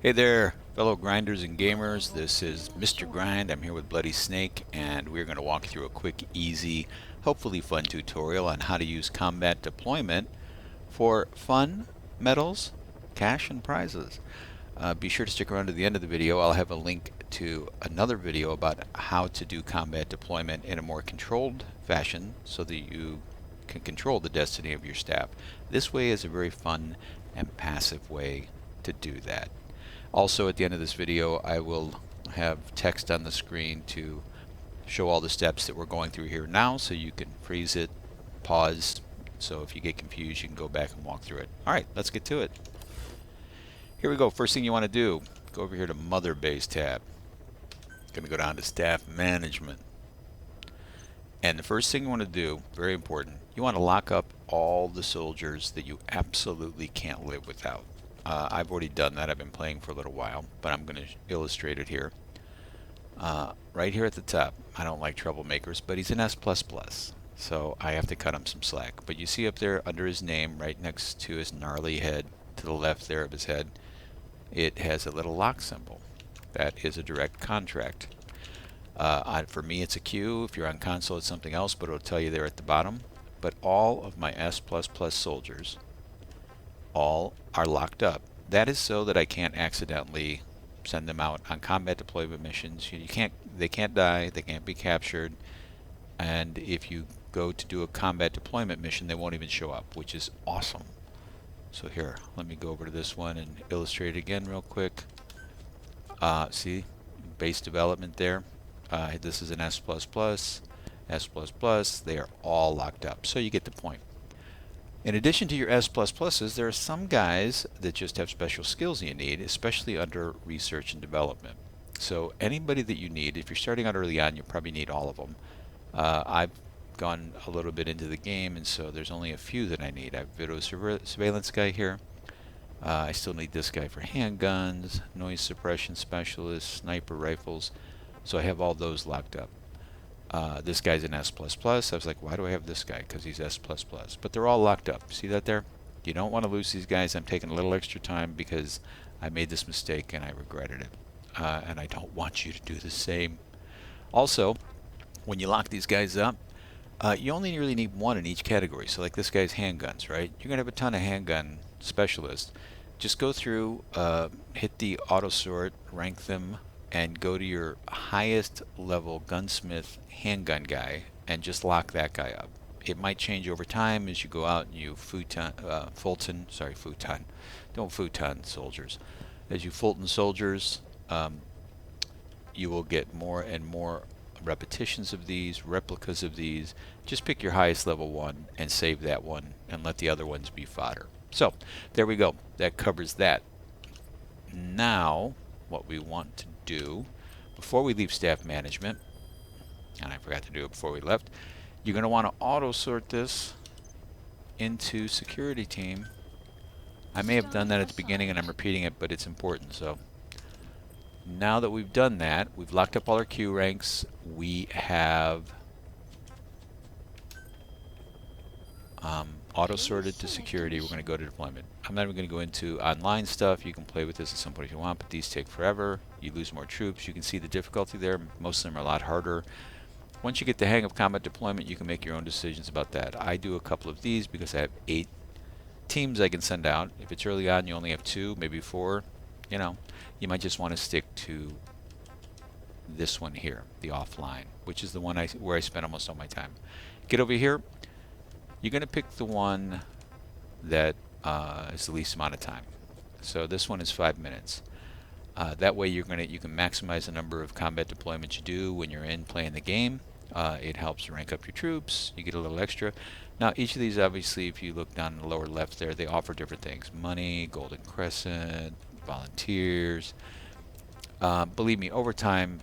Hey there, fellow grinders and gamers. This is Mr. Grind. I'm here with Bloody Snake, and we're going to walk through a quick, easy, hopefully fun tutorial on how to use combat deployment for fun, medals, cash, and prizes. Be sure to stick around to the end of the video. I'll have a link to another video about how to do combat deployment in a more controlled fashion so that you can control the destiny of your staff. This way is a very fun and passive way to do that. Also, at the end of this video, I will have text on the screen to show all the steps that we're going through here now, so you can freeze it, pause, so if you get confused, you can go back and walk through it. All right, let's get to it. Here we go. First thing you want to do, go over here to Mother Base tab. Going to go down to Staff Management. And the first thing you want to do, very important, you want to lock up all the soldiers that you absolutely can't live without. I've already done that. I've been playing for a little while, but I'm going to illustrate it here. Right here at the top, I don't like troublemakers, but he's an S++, so I have to cut him some slack. But you see up there under his name, right next to his gnarly head, to the left there of his head, it has a little lock symbol. That is a direct contract. For me, it's a Q. If you're on console, it's something else, but it'll tell you there at the bottom. But all of my S++ soldiers all are locked up. That is so that I can't accidentally send them out on combat deployment missions. They can't die, they can't be captured, and if you go to do a combat deployment mission, they won't even show up, which is awesome. So here, let me go over to this one and illustrate it again real quick. See, base development there. This is an S++, S++, they are all locked up, so you get the point. In addition to your S++s, there are some guys that just have special skills you need, especially under research and development. So anybody that you need, if you're starting out early on, you probably need all of them. I've gone a little bit into the game, and so there's only a few that I need. I have video surveillance guy here. I still need this guy for handguns, noise suppression specialist, sniper rifles. So I have all those locked up. This guy's an S++. I was like, why do I have this guy? Because he's S++. But they're all locked up. See that there? You don't want to lose these guys. I'm taking a little extra time because I made this mistake and I regretted it. And I don't want you to do the same. Also, when you lock these guys up, you only really need one in each category. So like this guy's handguns, right? You're going to have a ton of handgun specialists. Just go through, hit the auto sort, rank them, and go to your highest level gunsmith handgun guy and just lock that guy up. It might change over time as you go out and you futon soldiers. As you Fulton soldiers, you will get more and more repetitions of these, replicas of these. Just pick your highest level one and save that one and let the other ones be fodder. So there we go. That covers that. Now what we want to do before we leave staff management, and I forgot to do it before we left, you're going to want to auto sort this into security team. I may have done that at the beginning and I'm repeating it, but it's important. So now that we've done that, we've locked up all our Q ranks. We have auto sorted to security. We're going to go to deployment. I'm not even going to go into online stuff. You can play with this at some point if you want, but these take forever. You lose more troops. You can see the difficulty there. Most of them are a lot harder. Once you get the hang of combat deployment, you can make your own decisions about that. I do a couple of these because I have 8 teams I can send out. If it's early on, you only have 2, maybe 4. You know, you might just want to stick to this one here, the offline, which is the one where I spend almost all my time. Get over here. You're going to pick the one that is the least amount of time. So this one is 5 minutes. That way you can maximize the number of combat deployments you do when you're in playing the game. It helps rank up your troops. You get a little extra. Now each of these, obviously, if you look down in the lower left there, they offer different things. Money, Golden Crescent, volunteers. Believe me, over time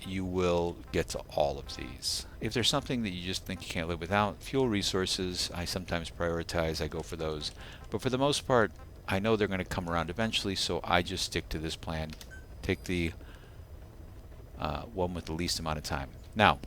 you will get to all of these. If there's something that you just think you can't live without, fuel resources, I sometimes prioritize, I go for those. But for the most part, I know they're going to come around eventually, so I just stick to this plan. Take the one with the least amount of time. Now,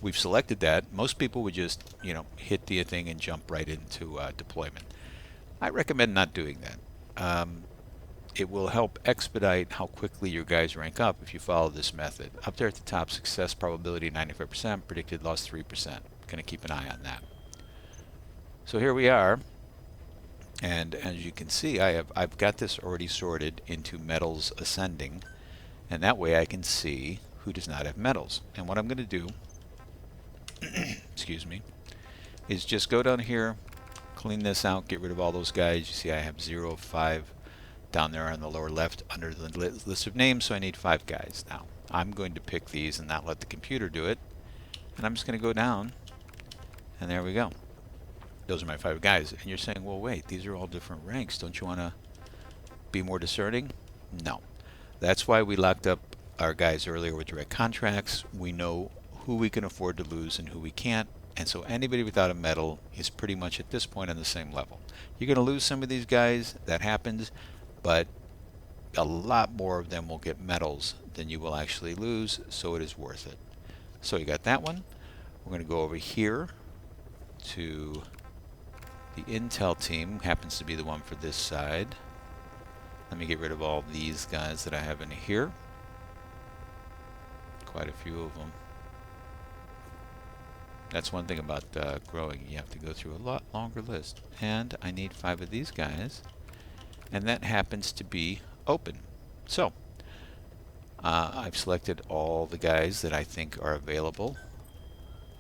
we've selected that. Most people would just, hit the thing and jump right into deployment. I recommend not doing that. it will help expedite how quickly your guys rank up if you follow this method. Up there at the top, success probability 95%, predicted loss 3%. Going to keep an eye on that. So here we are, and as you can see, I've got this already sorted into metals ascending, and that way I can see who does not have metals. And what I'm going to do, excuse me, is just go down here, clean this out, get rid of all those guys. You see I have 0, 5 down there on the lower left under the list of names, so I need 5 guys. Now I'm going to pick these and not let the computer do it, and I'm just going to go down, and there we go. Those are my 5 guys. And you're saying, well, wait, these are all different ranks. Don't you want to be more discerning? No. That's why we locked up our guys earlier with direct contracts. We know who we can afford to lose and who we can't. And so anybody without a medal is pretty much at this point on the same level. You're going to lose some of these guys. That happens. But a lot more of them will get medals than you will actually lose. So it is worth it. So you got that one. We're going to go over here to the Intel team. Happens to be the one for this side. Let me get rid of all these guys that I have in here. Quite a few of them. That's one thing about growing. You have to go through a lot longer list. And I need 5 of these guys. And that happens to be open. So, I've selected all the guys that I think are available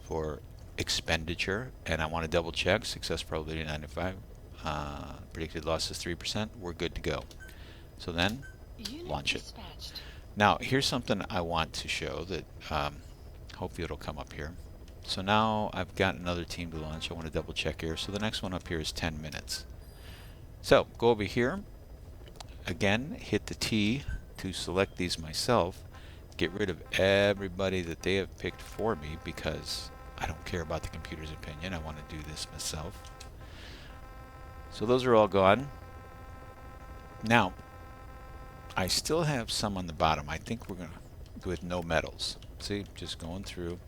for expenditure. And I want to double check. Success probability 95. Predicted loss is 3%. We're good to go. So then, launch it. Now, here's something I want to show that hopefully it'll come up here. So now I've got another team to launch. I want to double check here. So the next one up here is 10 minutes. So go over here. Again, hit the T to select these myself. Get rid of everybody that they have picked for me because I don't care about the computer's opinion. I want to do this myself. So those are all gone. Now, I still have some on the bottom. I think we're going to go with no medals. See, just going through.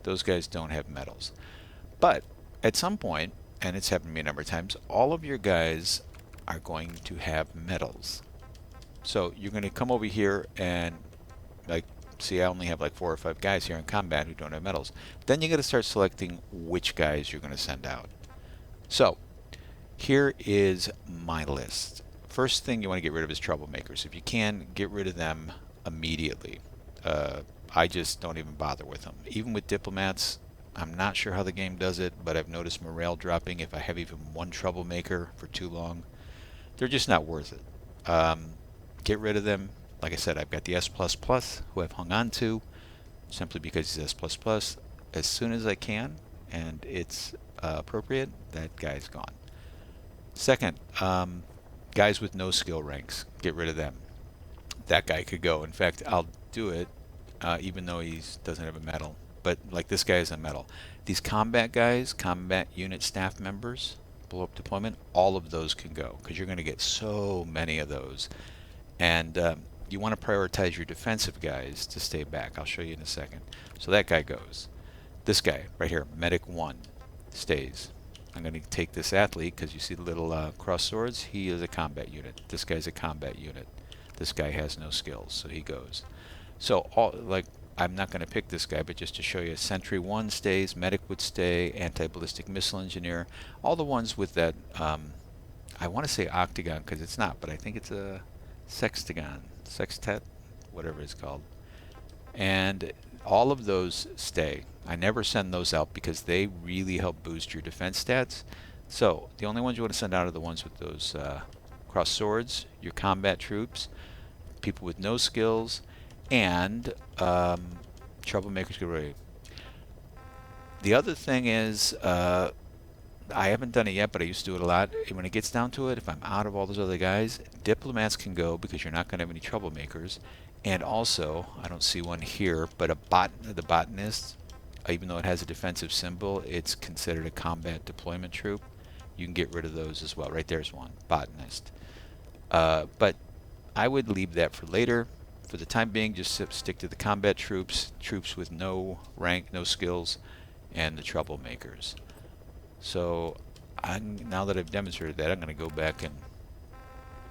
Those guys don't have medals. But at some point, and it's happened to me a number of times, all of your guys are going to have medals. So you're going to come over here and, like, see, I only have like 4 or 5 guys here in combat who don't have medals. Then you got to start selecting which guys you're going to send out. So here is my list. First thing you want to get rid of is troublemakers. If you can, get rid of them immediately. I just don't even bother with them. Even with diplomats, I'm not sure how the game does it, but I've noticed morale dropping if I have even one troublemaker for too long. They're just not worth it. Get rid of them. Like I said, I've got the S++, who I've hung on to, simply because he's S++. As soon as I can, and it's appropriate, that guy's gone. Second, guys with no skill ranks, get rid of them. That guy could go. In fact, I'll do it, even though he doesn't have a medal. But like this guy is a medal. These combat guys, combat unit staff members, blow up deployment, all of those can go because you're going to get so many of those. And you want to prioritize your defensive guys to stay back. I'll show you in a second. So that guy goes. This guy right here, Medic 1, stays. I'm going to take this athlete because you see the little cross swords. He is a combat unit. This guy's a combat unit. This guy has no skills, so he goes. So all, like, I'm not going to pick this guy, but just to show you, Sentry 1 stays, Medic would stay, Anti-Ballistic Missile Engineer, all the ones with that, I want to say octagon because it's not, but I think it's a sextagon, sextet, whatever it's called. And all of those stay. I never send those out because they really help boost your defense stats. So the only ones you want to send out are the ones with those cross swords, your combat troops, people with no skills, and troublemakers get ready. The other thing is, I haven't done it yet, but I used to do it a lot. When it gets down to it, if I'm out of all those other guys, diplomats can go because you're not going to have any troublemakers. And also, I don't see one here, but the botanist, even though it has a defensive symbol, it's considered a combat deployment troop. You can get rid of those as well. Right there's one, botanist. But I would leave that for later. For the time being, just stick to the combat troops, troops with no rank, no skills, and the troublemakers. So now that I've demonstrated that, I'm going to go back and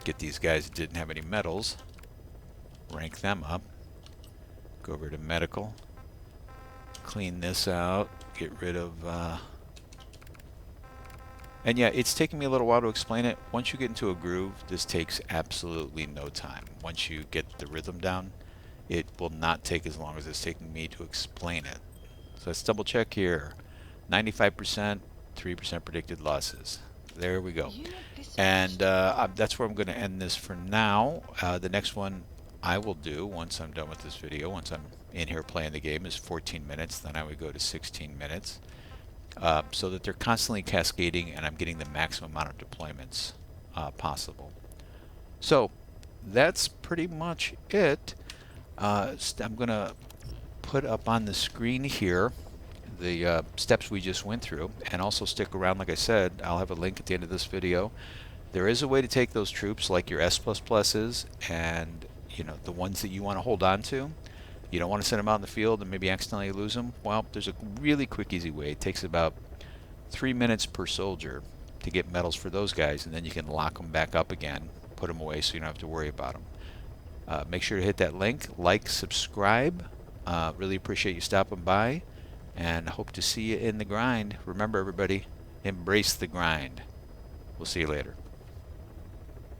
get these guys that didn't have any medals, rank them up, go over to medical, clean this out, get rid of and yeah, it's taking me a little while to explain it. Once you get into a groove, this takes absolutely no time. Once you get the rhythm down, it will not take as long as it's taking me to explain it. So let's double check here. 95%, 3% predicted losses. There we go. And that's where I'm going to end this for now. The next one I will do once I'm done with this video, once I'm in here playing the game, is 14 minutes. Then I would go to 16 minutes. So that they're constantly cascading and I'm getting the maximum amount of deployments possible. So that's pretty much it. I'm going to put up on the screen here the steps we just went through, and also stick around. Like I said, I'll have a link at the end of this video. There is a way to take those troops like your S++s and the ones that you want to hold on to. You don't want to send them out in the field and maybe accidentally lose them. Well, there's a really quick, easy way. It takes about 3 minutes per soldier to get medals for those guys, and then you can lock them back up again, put them away so you don't have to worry about them. Make sure to hit that link, like, subscribe. Really appreciate you stopping by, and hope to see you in the grind. Remember, everybody, embrace the grind. We'll see you later.